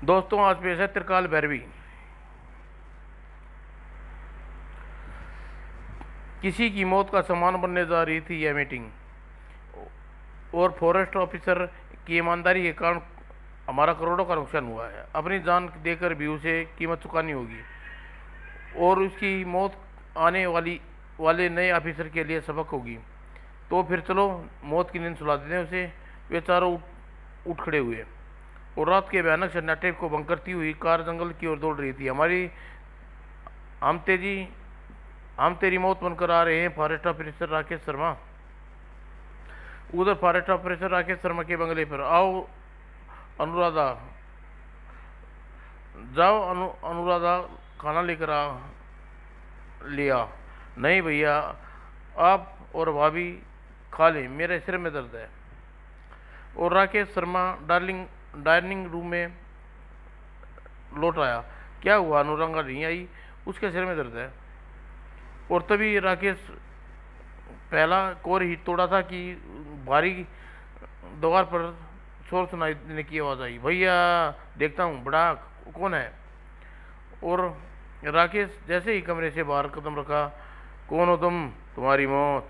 दोस्तों, आज पेश है त्रिकाल भैरवी। किसी की मौत का सामान बनने जा रही थी यह मीटिंग, और फॉरेस्ट ऑफिसर की ईमानदारी के कारण हमारा करोड़ों का नुकसान हुआ है। अपनी जान देकर भी उसे कीमत चुकानी होगी, और उसकी मौत आने वाले नए ऑफिसर के लिए सबक होगी। तो फिर चलो मौत की नींद सुला देते हैं उसे। वे चारों उठ खड़े हुए, और रात के भयानक सन्नाटे को भंग करती हुई कार जंगल की ओर दौड़ रही थी। हमारी हम तेजी हम तेरी मौत बनकर आ रहे हैं, फॉरेस्ट ऑफिसर राकेश शर्मा। उधर फॉरेस्ट ऑफिसर राकेश शर्मा के बंगले पर। आओ अनुराधा, जाओ अनुराधा, खाना लेकर आ लिया? नहीं भैया, आप और भाभी खा लें, मेरे सिर में दर्द है। और राकेश शर्मा डाइनिंग रूम में लौट आया। क्या हुआ? अनुरंगा नहीं आई, उसके सिर में दर्द है। और तभी राकेश पहला कोर ही तोड़ा था कि भारी द्वार पर शोर सुनाई देने की आवाज़ आई। भैया देखता हूँ, बड़ा कौन है? और राकेश जैसे ही कमरे से बाहर कदम रखा, कौन हो तुम? तुम्हारी मौत,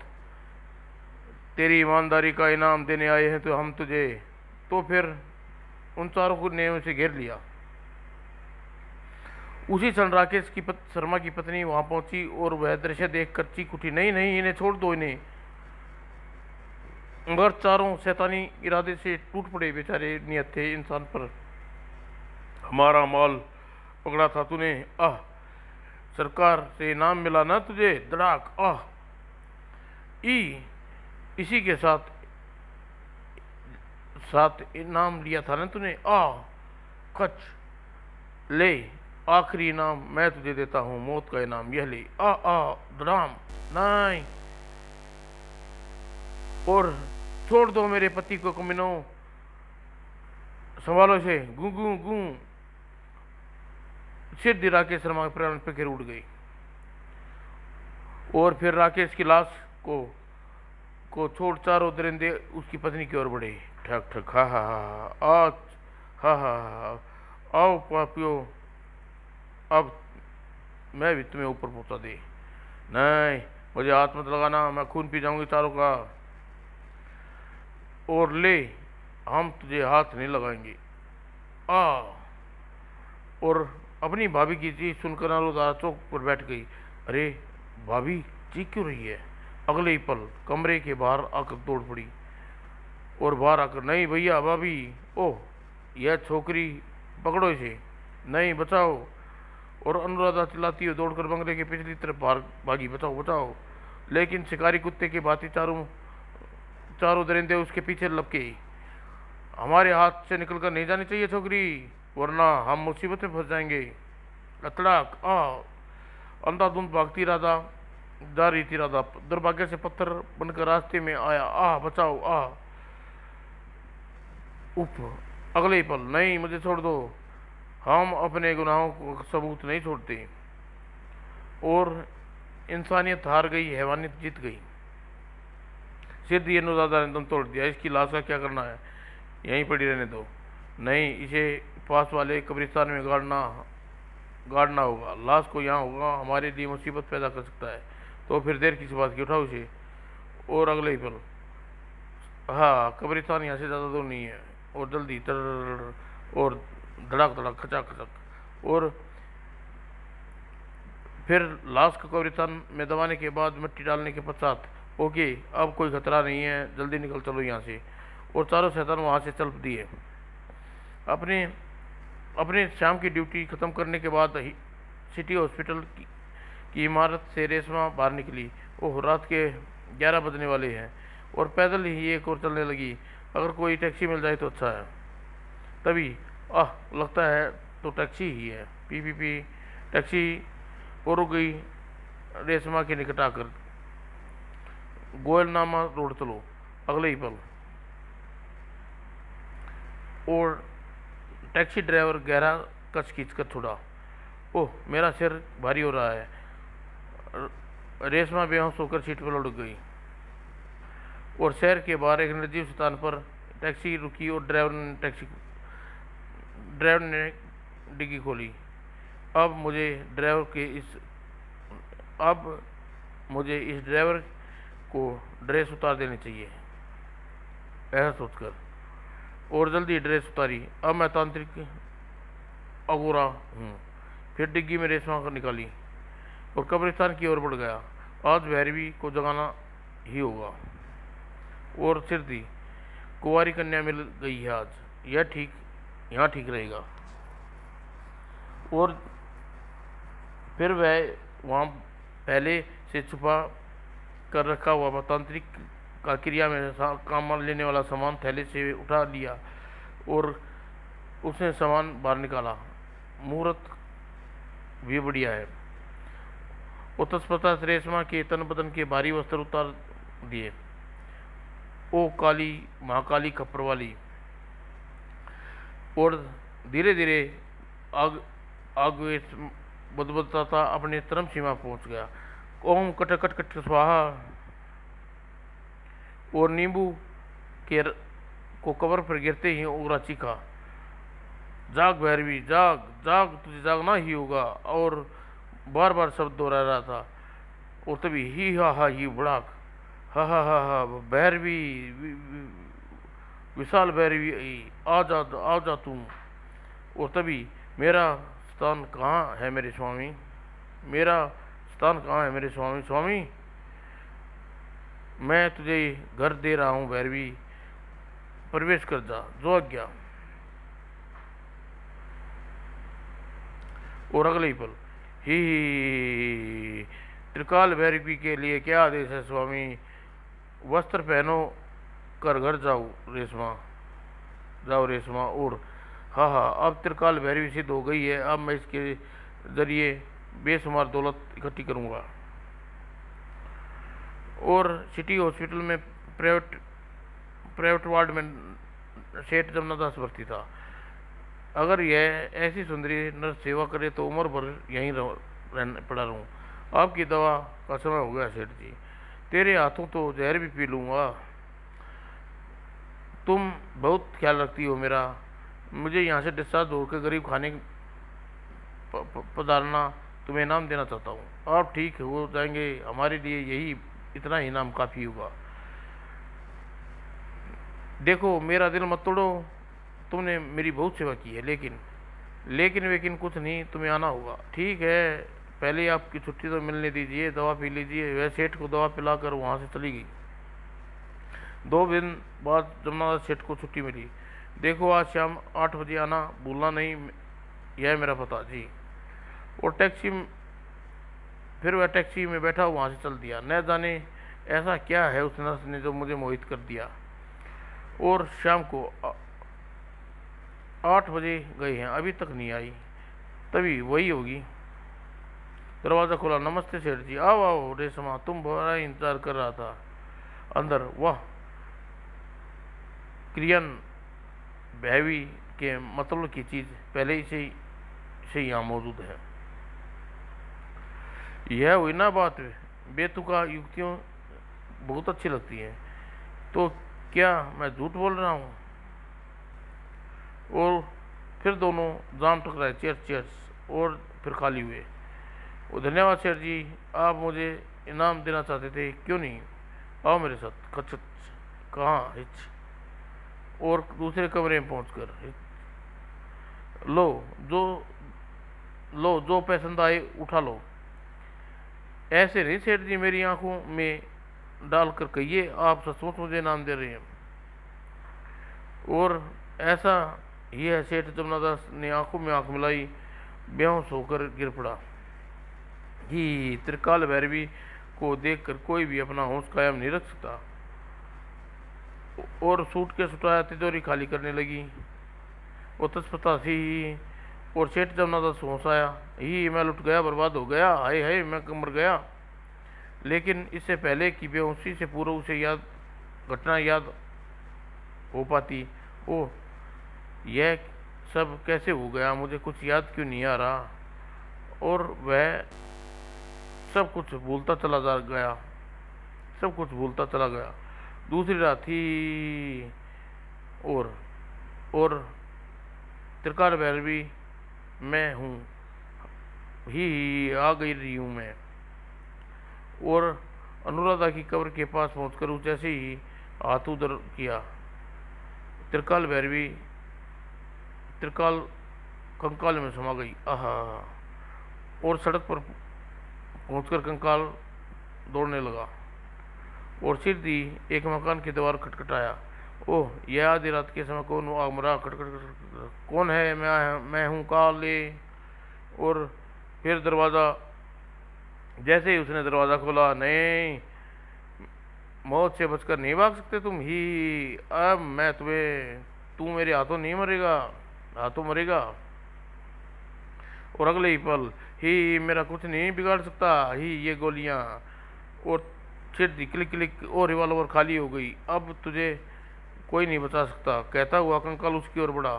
तेरी ईमानदारी का इनाम देने आए हैं तो हम तुझे। तो फिर उन चारों को ने उसे घेर लिया। उसी क्षण राकेश की शर्मा की पत्नी वहां पहुंची, और वह दृश्य देखकर चीख उठी, नहीं नहीं, इन्हें छोड़ दो, इन्हें। मगर चारों शैतानी इरादे से टूट पड़े बेचारे नियत थे इंसान पर। हमारा माल पकड़ा था तूने, आह। सरकार से इनाम मिला ना तुझे, धड़ाक, आह। ई इसी के साथ साथ इनाम लिया था ना तूने, आह। खच, ले, आखिरी इनाम मैं तुझे देता हूँ, मौत का इनाम, यह ले, आ आ धड़ाम। नहीं, और छोड़ दो मेरे पति को कमीनों, संभालो से, गू गू गू। सिद्धि राकेश शर्मा के प्राण पे गिर उड़ गई। और फिर राकेश की लाश को छोड़ चारों दरिंदे उसकी पत्नी की ओर बढ़े। ठक ठक, हा हा हा, आज, हा हा हा, आओ पापियो, अब मैं भी तुम्हें ऊपर पहुंचा दे। नहीं, मुझे हाथ मत लगाना, मैं खून पी जाऊंगी चारों का। और ले, हम तुझे हाथ नहीं लगाएंगे, आ। और अपनी भाभी की चीख सुनकर अनुराधा चौक पर बैठ गई। अरे भाभी चीख क्यों रही है? अगले ही पल कमरे के बाहर आकर दौड़ पड़ी, और बाहर आकर, नहीं भैया, भाभी, ओह, यह छोकरी, पकड़ो इसे, नहीं बचाओ। और अनुराधा चिल्लाती हुई दौड़कर बंगले के पिछली तरफ बाहर भागी, बचाओ बचाओ। लेकिन शिकारी कुत्ते की भांति चारों चारों दरिंदे उसके पीछे लपके। हमारे हाथ से निकलकर नहीं जानी चाहिए छोकरी, वरना हम मुसीबत में फंस जाएंगे। अतड़ाक, आ। अंधाधुंध भागती राधा जा रही थी। राधा दुर्भाग्य से पत्थर बनकर रास्ते में आया। आ बचाओ, आ। उफ, अगले ही पल, नहीं मुझे छोड़ दो, हम अपने गुनाहों को सबूत नहीं छोड़ते। और इंसानियत हार गई, हैवानियत जीत गई। सिद्ध ये दादा ने दम तोड़ दिया। इसकी लाश का क्या करना है? यहीं पड़ी रहने दो। नहीं, इसे पास वाले कब्रिस्तान में गाड़ना होगा। लाश को यहाँ होगा हमारे लिए मुसीबत पैदा कर सकता है। तो फिर देर किस बात की, उठाओ इसे। और अगले ही पल, हाँ, कब्रिस्तान यहाँ से ज़्यादा दूर नहीं है। और जल्दी तर, और धड़क धड़क, खचक खचक। और फिर लाश को कब्रिस्तान में दबाने के बाद मिट्टी डालने के पश्चात, ओके, अब कोई खतरा नहीं है, जल्दी निकल चलो यहाँ से। और चारों शैतान वहाँ से चल दिए। अपने अपने शाम की ड्यूटी खत्म करने के बाद सिटी हॉस्पिटल की इमारत से रेशमा बाहर निकली। ओह, रात के 11 बजने वाले हैं, और पैदल ही एक और चलने लगी। अगर कोई टैक्सी मिल जाए तो अच्छा है। तभी, आह, लगता है तो टैक्सी ही है। P taxi. और रुक गई। रेशमा के निकट आकर, गोयलनामा रोड चलो। अगले ही पल, और टैक्सी ड्राइवर गहरा कच खींच कर छोड़ा। ओह, मेरा सिर भारी हो रहा है। रेशमा बेहोश होकर सीट पर लुढ़क गई। और शहर के बाहर एक निर्जीव स्थान पर टैक्सी रुकी, और ड्राइवर ने डिग्गी खोली। अब मुझे ड्राइवर के इस अब मुझे इस ड्राइवर को ड्रेस उतार देनी चाहिए, ऐसा सोचकर और जल्दी ड्रेस उतारी। अब मैं तांत्रिक अगोरा हूँ। फिर डिग्गी में रेशमा कर निकाली और कब्रिस्तान की ओर बढ़ गया। आज भैरवी को जगाना ही होगा। और सिर दी, कुंवारी कन्या मिल गई है आज, यह ठीक यहाँ ठीक रहेगा। और फिर वह वहाँ पहले से छुपा कर रखा हुआ तांत्रिक का क्रिया में काम लेने वाला सामान थैले से उठा लिया और उसने सामान बाहर निकाला। मुहूर्त भी बढ़िया है। वो तत्परता से रेशमा के तन बदन के भारी वस्त्र उतार दिए। ओ काली महाकाली खप्पर वाली। और धीरे धीरे आग आगे बदबदता अपने चरम सीमा पहुंच गया। ओम कट कट कट स्वाहा। और नींबू के को कबर पर गिरते ही उगरा चीखा, जाग भैरवी जाग जाग, तुझे जागना ही होगा। और बार बार शब्द दोहरा रहा था। और तभी ही हा ही बुड़ाक, हा भैरवी विशाल भैरवी आ जा तुम। और तभी, मेरा स्थान कहाँ है मेरे स्वामी, मेरा स्थान कहाँ है मेरे स्वामी, स्वामी मैं तुझे घर दे रहा हूँ भैरवी, प्रवेश कर जा, जो आज्ञा। और अगले ही पल, ही त्रिकाल भैरवी के लिए क्या आदेश है स्वामी, वस्त्र पहनो कर घर जाओ रेशमा, जाओ रेशमा। और हाँ, अब त्रिकाल भैरवी सिद्ध हो गई है। अब मैं इसके जरिए बेशुमार दौलत इकट्ठी करूँगा। और सिटी हॉस्पिटल में प्राइवेट वार्ड में सेठ जमुनादास भर्ती था। अगर यह ऐसी सुंदरी नर्स सेवा करे तो उम्र भर यहीं पड़ा रहूँ। आपकी दवा का समय हो गया सेठ जी, तेरे हाथों तो जहर भी पी लूँगा। तुम बहुत ख्याल रखती हो मेरा। मुझे यहाँ से डिस्चार्ज होकर गरीब खाने पधारना तुम्हें इनाम देना चाहता हूँ। आप ठीक हो जाएंगे, हमारे लिए यही इतना इनाम काफ़ी होगा। देखो मेरा दिल मत तोड़ो, तुमने मेरी बहुत सेवा की है, लेकिन कुछ नहीं, तुम्हें आना होगा। ठीक है, पहले आपकी छुट्टी तो मिलने दीजिए, दवा पी लीजिए। वह सेठ को दवा पिलाकर वहाँ से चली गई। 2 दिन बाद जमुनादास सेठ को छुट्टी मिली। देखो आज शाम 8 बजे आना भूलना नहीं, यह मेरा पता जी। और फिर वह टैक्सी में बैठा वहाँ से चल दिया। न जाने ऐसा क्या है उस नर्स ने जो मुझे मोहित कर दिया। और शाम को 8 बजे गए हैं, अभी तक नहीं आई, तभी वही होगी। दरवाज़ा खोला, नमस्ते सेठ जी। आओ आओ रेशमा, तुम बड़ा इंतजार कर रहा था। अंदर, वाह क्रियन भैवी के मतलब की चीज़ पहले ही से यहाँ मौजूद है। यह हुई ना बात, बेतुका युक्तियों बहुत अच्छी लगती हैं। तो क्या मैं झूठ बोल रहा हूँ। और फिर दोनों जाम टकराए, चेयर्स चेयर्स, और फिर खाली हुए। वो धन्यवाद सर जी, आप मुझे इनाम देना चाहते थे, क्यों नहीं, आओ मेरे साथ। खच कहाँ हिच। और दूसरे कमरे में पहुंचकर, लो जो पसंद आए उठा लो। ऐसे नहीं सेठ जी, मेरी आंखों में डालकर कहिए, आप सचमुच मुझे इनाम दे रहे हैं। और ऐसा ही है सेठ जमुनादास ने आंखों में आंख मिलाई, बेहोश होकर गिर पड़ा। ही त्रिकाल भैरवी को देखकर कोई भी अपना होश कायम नहीं रख सकता। और सूटकेस उठाया, तिजोरी खाली करने लगी। वो तत्परता थी। और सेठ जमुनादास होश आया, ही मैं लुट गया, बर्बाद हो गया, हाय हाय मैं मर गया। लेकिन इससे पहले कि बेहोशी से पूर्व उसे घटना याद हो पाती, ओह यह सब कैसे हो गया, मुझे कुछ याद क्यों नहीं आ रहा। और वह सब कुछ भूलता चला गया। दूसरी रात थी। और त्रिकाल भैरवी मैं हूँ, ही आ गई रही हूँ मैं। और अनुराधा की कब्र के पास पहुंचकर जैसे ही हाथ उधर किया, त्रिकाल भैरवी त्रिकाल कंकाल में समा गई। आहा। और सड़क पर पहुंचकर कंकाल दौड़ने लगा और सीधी एक मकान की दीवार खटखटाया। ओह, यह आधी रात के समय कौन आ मरा? खटखट, कौन है? मैं हूँ काले। और फिर दरवाज़ा, जैसे ही उसने दरवाज़ा खोला, नहीं, मौत से बचकर नहीं भाग सकते तुम ही। अब मैं तुम्हें, तू मेरे हाथों नहीं मरेगा, हाथों मरेगा। और अगले ही पल, ही मेरा कुछ नहीं बिगाड़ सकता ही ये गोलियां। और फिर क्लिक क्लिक और रिवॉल्वर खाली हो गई। अब तुझे कोई नहीं बचा सकता, कहता हुआ कंकाल उसकी ओर बढ़ा।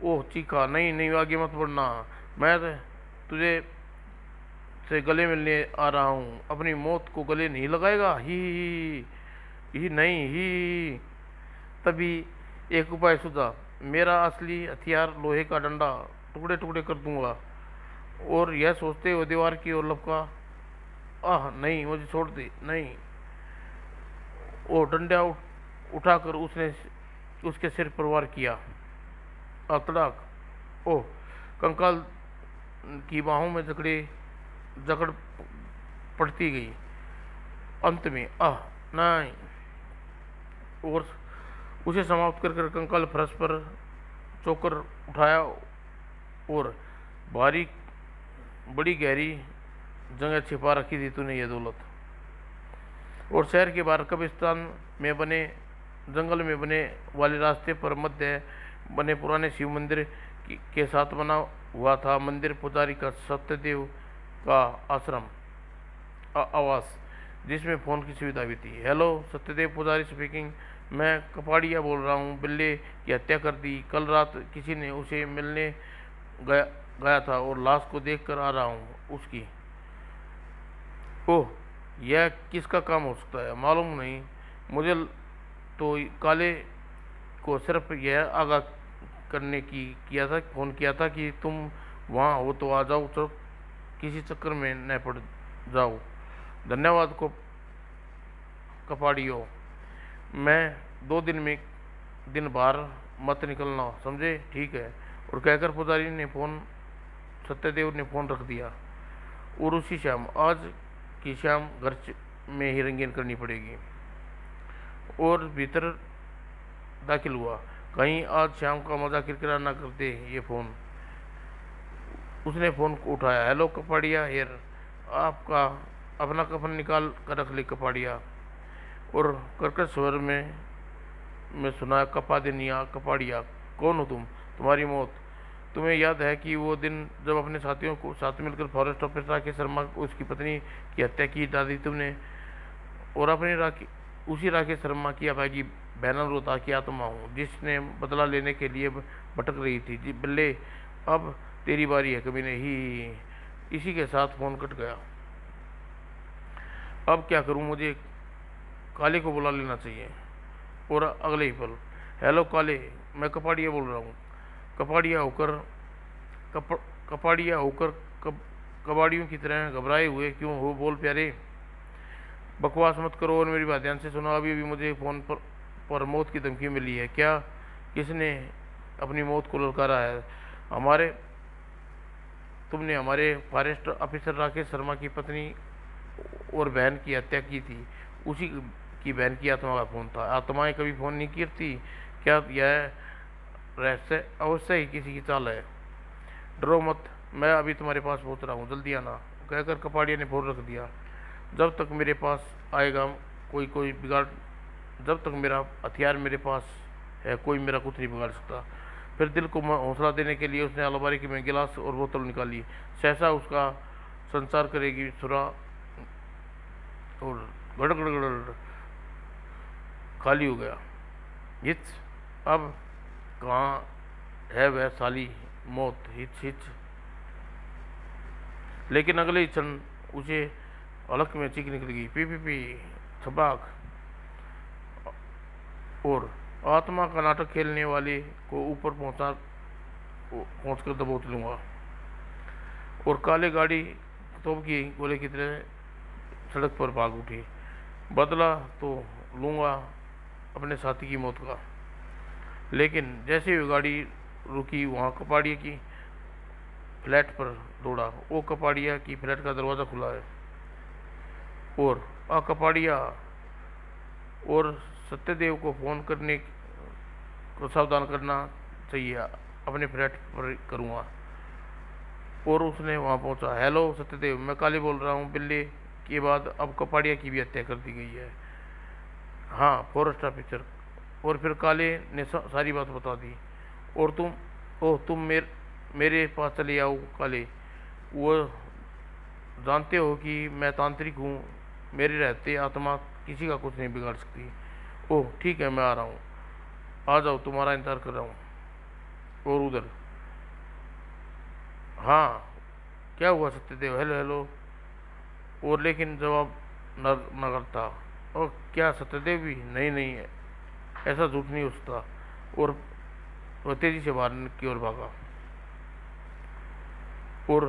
ओह, चीखा, नहीं नहीं, आगे मत बढ़ना, मैं तुझे से गले मिलने आ रहा हूँ। अपनी मौत को गले नहीं लगाएगा ही नहीं ही। तभी एक उपाय सूझा। मेरा असली हथियार लोहे का डंडा, टुकड़े टुकड़े कर दूंगा। और यह सोचते हुए दीवार की ओर लपका। आह नहीं, मुझे छोड़ दे, नहीं। वो डंडा उठाकर उसने उसके सिर पर वार किया। तड़ाक। ओह, कंकाल की बाहों में जकड़ पड़ती गई। अंत में आह नहीं। और उसे समाप्त कर कंकाल फर्श पर चोकर उठाया और बारीक, बड़ी गहरी जगह छिपा रखी थी तूने ये दौलत। और शहर के बाहर कब्रिस्तान में बने, जंगल में बने वाले रास्ते पर मध्य बने पुराने शिव मंदिर के साथ बना हुआ था मंदिर पुजारी का सत्यदेव का आश्रम आवास, जिसमें फ़ोन की सुविधा भी थी। हेलो, सत्यदेव पुजारी स्पीकिंग। मैं कपाड़िया बोल रहा हूँ। बिल्ले की हत्या कर दी कल रात किसी ने, उसे मिलने गया गया था और लाश को देखकर आ रहा हूँ उसकी। ओह, यह किसका काम हो सकता है? मालूम नहीं मुझे। तो काले को सिर्फ यह आगाह करने की किया था, फ़ोन किया था कि तुम वहाँ हो तो आ जाओ, तो किसी चक्कर में न पड़ जाओ। धन्यवाद को कपाड़ियो। मैं 2 दिन में दिन बाहर मत निकलना, समझे? ठीक है। और कहकर पुजारी ने फ़ोन, सत्यदेव ने फ़ोन रख दिया। और उसी शाम, आज की शाम घर में ही रंगीन करनी पड़ेगी। और भीतर दाखिल हुआ। कहीं आज शाम का मजा किरकिरा ना कर दे ये फ़ोन। उसने फ़ोन को उठाया। Hello Kapadia here. आपका अपना कफन निकाल कर रख ले कपाड़िया। और कर्कश स्वर में सुना, कपा दिनिया कपाड़िया, कौन हो तुम? तुम्हारी मौत। तुम्हें याद है कि वो दिन जब अपने साथियों को साथ मिलकर फॉरेस्ट ऑफिसर राकेश शर्मा, उसकी पत्नी की हत्या की डाली तुमने? और अपनी उसी राकेश शर्मा की अभागी बहन अनुराधा की आत्मा हूँ, जिसने बदला लेने के लिए भटक रही थी। जी बिल्ले, अब तेरी बारी है कमीने ही। इसी के साथ फ़ोन कट गया। अब क्या करूँ? मुझे काले को बुला लेना चाहिए। और अगले ही पल, हेलो काले, मैं कपाड़िया बोल रहा हूँ। कपाड़िया होकर कपाड़िया होकर कबाड़ियों की तरह घबराए हुए क्यों हो? बोल प्यारे। बकवास मत करो और मेरी बात ध्यान से सुनो। अभी अभी मुझे फ़ोन पर मौत की धमकी मिली है। क्या? किसने अपनी मौत को ललकारा है? तुमने हमारे फॉरेस्ट ऑफिसर राकेश शर्मा की पत्नी और बहन की हत्या की थी। उसी की बहन की आत्मा का फ़ोन था। आत्माएं कभी फ़ोन नहीं करती क्या? यह रहस्य अवश्य ही किसी की चाल है। डरो मत, मैं अभी तुम्हारे पास पहुंच रहा हूँ, जल्दी आना, कहकर कपाड़िया ने फ़ोन रख दिया। जब तक मेरे पास आएगा कोई बिगाड़, जब तक मेरा हथियार मेरे पास है, कोई मेरा कुछ नहीं बिगाड़ सकता। फिर दिल को हौसला देने के लिए उसने अलमारी की में गिलास और बोतल निकाली। सहसा उसका संचार करेगी सुरा और गड़गड़ खाली हो गया। हिच, अब कहाँ है वह साली मौत? Hitch hitch. लेकिन अगले ही क्षण उसे हलक में चीख निकल गई, पी छबाक। और आत्मा का नाटक खेलने वाले को ऊपर पहुंचा पहुँच कर दबोच लूँगा। और काले गाड़ी तोप की गोले की तरह सड़क पर भाग उठी। बदला तो लूँगा अपने साथी की मौत का। लेकिन जैसे ही गाड़ी रुकी, वहाँ कपाड़िया की फ्लैट पर दौड़ा। वो कपाड़िया की फ्लैट का दरवाज़ा खुला है और कपाड़िया और सत्यदेव को फ़ोन करने को सावधान करना चाहिए, अपने फ्लैट पर करूँगा। और उसने वहाँ पहुँचा। हेलो सत्यदेव, मैं काली बोल रहा हूँ। बिल्ली के बाद अब कपाड़िया की भी हत्या कर दी गई है। हाँ, फॉरेस्ट ऑफिसर। और फिर काले ने सारी बात बता दी। और तुम मेरे पास चले आओ काले। वो जानते हो कि मैं तांत्रिक हूँ, मेरे रहते आत्मा किसी का कुछ नहीं बिगाड़ सकती। ओह ठीक है, मैं आ रहा हूँ। आ जाओ, तुम्हारा इंतज़ार कर रहा हूँ। और उधर, हाँ क्या हुआ सत्यदेव? Hello hello. और लेकिन जवाब न करता। और क्या सत्यदेव भी? नहीं नहीं, ऐसा झूठ नहीं हो सकता। और वह तेजी से बाहर की ओर भागा और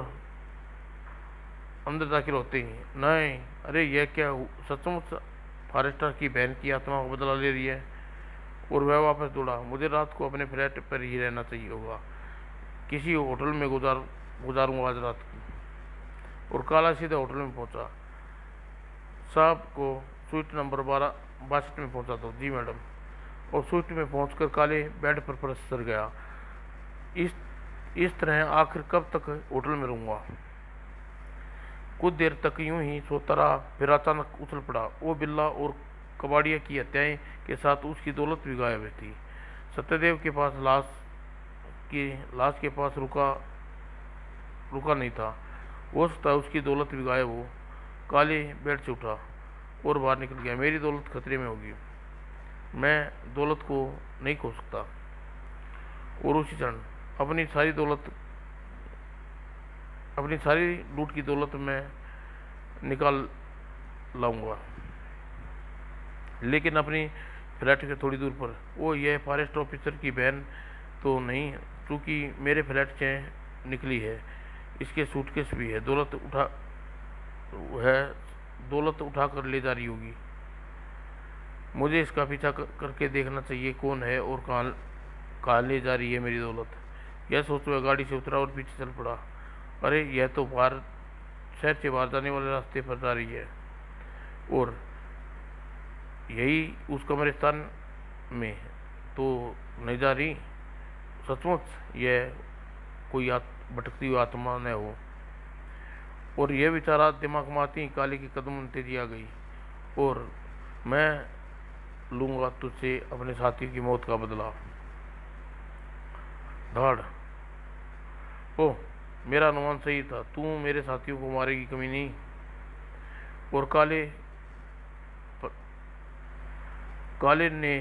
अंदर दाखिल होते ही, नहीं, अरे यह क्या सचमुच फॉरेस्टर की बहन की आत्मा को बदला ले रही है। और वह वापस दौड़ा। मुझे रात को अपने फ्लैट पर ही रहना चाहिए होगा, किसी होटल में गुजारूंगा आज रात की। और काला सीधा होटल में पहुंचा। साहब को स्वीट नंबर 62 में पहुंचा दो। जी मैडम। और स्वीट में पहुंचकर काले बेड पर सर गया। इस इस तरह आखिर कब तक होटल में रहूंगा? कुछ देर तक यूं ही सोता रहा। फिर अचानक उछल पड़ा। वो बिल्ला और कबाड़िया की हत्याएं के साथ उसकी दौलत भी गायब थी। सत्यदेव के पास लाश के पास रुका रुका नहीं था। हो सकता है उसकी दौलत भी गायब हो। काले बेड से उठा और बाहर निकल गया। मेरी दौलत खतरे में होगी, मैं दौलत को नहीं खो सकता। और उसी क्षण अपनी सारी दौलत अपनी सारी लूट की दौलत मैं निकाल लाऊंगा, लेकिन अपनी फ्लैट के थोड़ी दूर पर। वो यह फॉरेस्ट ऑफिसर की बहन तो नहीं, क्योंकि मेरे फ्लैट से निकली है। इसके सूटकेस भी है। दौलत उठा कर ले जा रही होगी। मुझे इसका पीछा करके देखना चाहिए कौन है और कहाँ ले जा रही है मेरी दौलत। यह सोच वह गाड़ी से उतरा और पीछे चल पड़ा। अरे यह तो बाहर, शहर से बाहर जाने वाले रास्ते पर जा रही है। और यही उस कब्रिस्तान में तो नहीं जा रही। सचमुच यह कोई भटकती हुई आत्मा न हो। और यह विचारा दिमाग में आती ही काले की कदम में तेजी आ गई। और मैं लूँगा तुझसे अपने साथी की मौत का बदला। धाड़। ओह, मेरा अनुमान सही था, तू मेरे साथियों को मारेगी कमी नहीं। और काले ने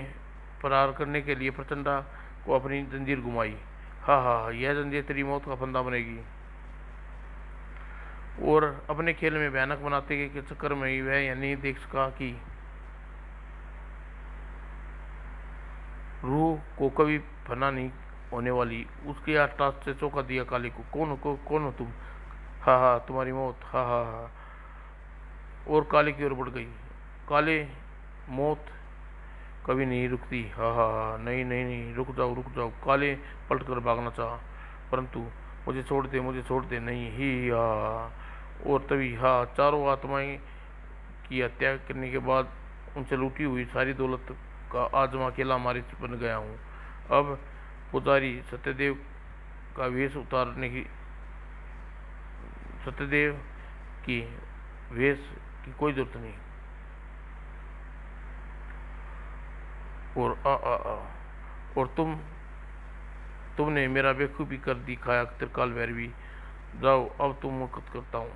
फरार करने के लिए प्रचंडा को अपनी जंजीर घुमाई। हाँ हाँ, यह जंजीर तेरी मौत का फंदा बनेगी। और अपने खेल में भयानक बनाते के चक्कर में ही वह यह नहीं देख सका कि रूह को कभी फना नहीं होने वाली। उसके आसपास से चौंका दिया काले को। कौन हो तुम? हाँ हाँ, तुम्हारी मौत। हाँ हाँ हाँ। और काले की ओर बढ़ गई। काले, मौत कभी नहीं रुकती। हाँ हाँ हाँ, नहीं नहीं नहीं, रुक जाओ। काले पलट कर भागना चाहा, परंतु मुझे छोड़ दे, नहीं ही। हाँ। और तभी, हाँ, चारों आत्माएं की हत्या करने के बाद उनसे लूटी हुई सारी दौलत का आज मैं अकेला मारिच बन गया हूँ। अब पुजारी सत्यदेव की वेश की कोई जरूरत नहीं। और और तुमने मेरा बेखूबी कर दिखाया त्रिकाल भैरवी। जाओ, अब तुम मुक्त करता हूँ।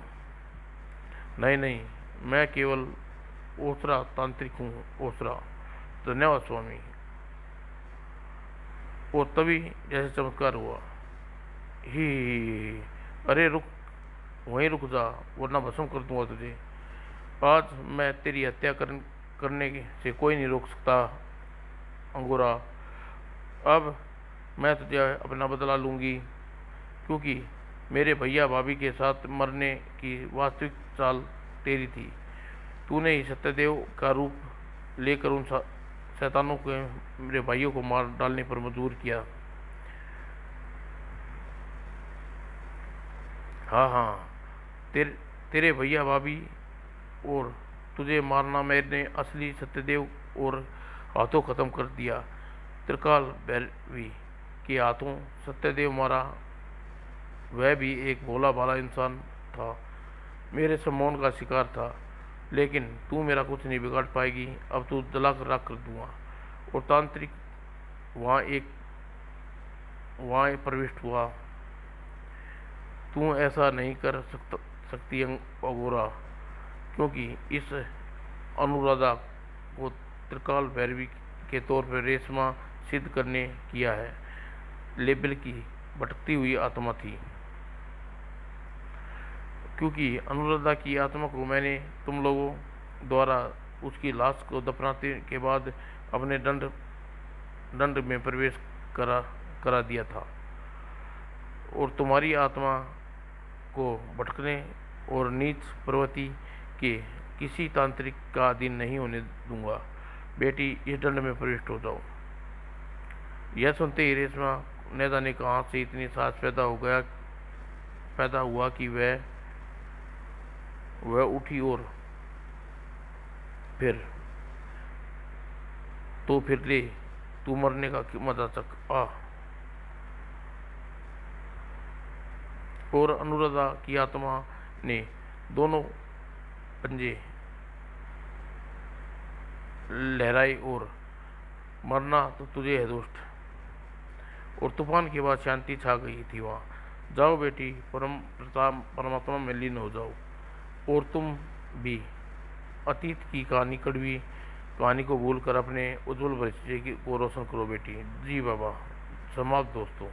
नहीं नहीं, मैं केवल ओसरा तांत्रिक हूँ, ओसरा। धन्यवाद स्वामी। और तभी जैसे चमत्कार हुआ। ही, अरे रुक, वहीं रुक जा, वरना भस्म कर दूंगा तुझे। आज मैं तेरी हत्या करने से कोई नहीं रोक सकता अंगूरा। अब मैं तुझे अपना बदला लूंगी। क्योंकि मेरे भैया भाभी के साथ मरने की वास्तविक चाल तेरी थी। तूने ही सत्यदेव का रूप लेकर उन शैतानों को, मेरे भाइयों को मार डालने पर मजबूर किया। हाँ हाँ, तेरे भैया भाभी और तुझे मारना मैंने असली सत्यदेव और हाथों खत्म कर दिया। त्रिकाल भैरवी के हाथों सत्यदेव मारा। वह भी एक भोला भाला इंसान था, मेरे सम्मान का शिकार था। लेकिन तू मेरा कुछ नहीं बिगाड़ पाएगी, अब तू जला कर राख कर दूंगा। और तांत्रिक वहाँ प्रविष्ट हुआ। तू ऐसा नहीं कर सकती अगोरा, क्योंकि इस अनुराधा को त्रिकाल भैरवी के तौर पर रेशमा सिद्ध करने किया है। लेबल की भटकती हुई आत्मा थी, क्योंकि अनुराधा की आत्मा को मैंने तुम लोगों द्वारा उसकी लाश को दफनाने के बाद अपने दंड में प्रवेश करा दिया था। और तुम्हारी आत्मा को भटकने और नीच प्रवृत्ति के किसी तांत्रिक का अधीन नहीं होने दूंगा। बेटी, इस दंड में प्रविष्ट हो जाओ। यह सुनते ही रेशमा न जाने कहाँ से इतनी साहस पैदा हुआ कि वह उठी और फिर ले तू मरने का मजा चख आ। और अनुराधा की आत्मा ने दोनों पंजे लहराए और मरना तो तुझे है दुष्ट। और तूफान के बाद शांति छा गई थी वहाँ। जाओ बेटी, परमात्मा में लीन हो जाओ। और तुम भी अतीत की कहानी, कड़वी कहानी को भूलकर अपने उज्जवल भविष्य को रोशन करो बेटी। जी बाबा। समाप्त दोस्तों।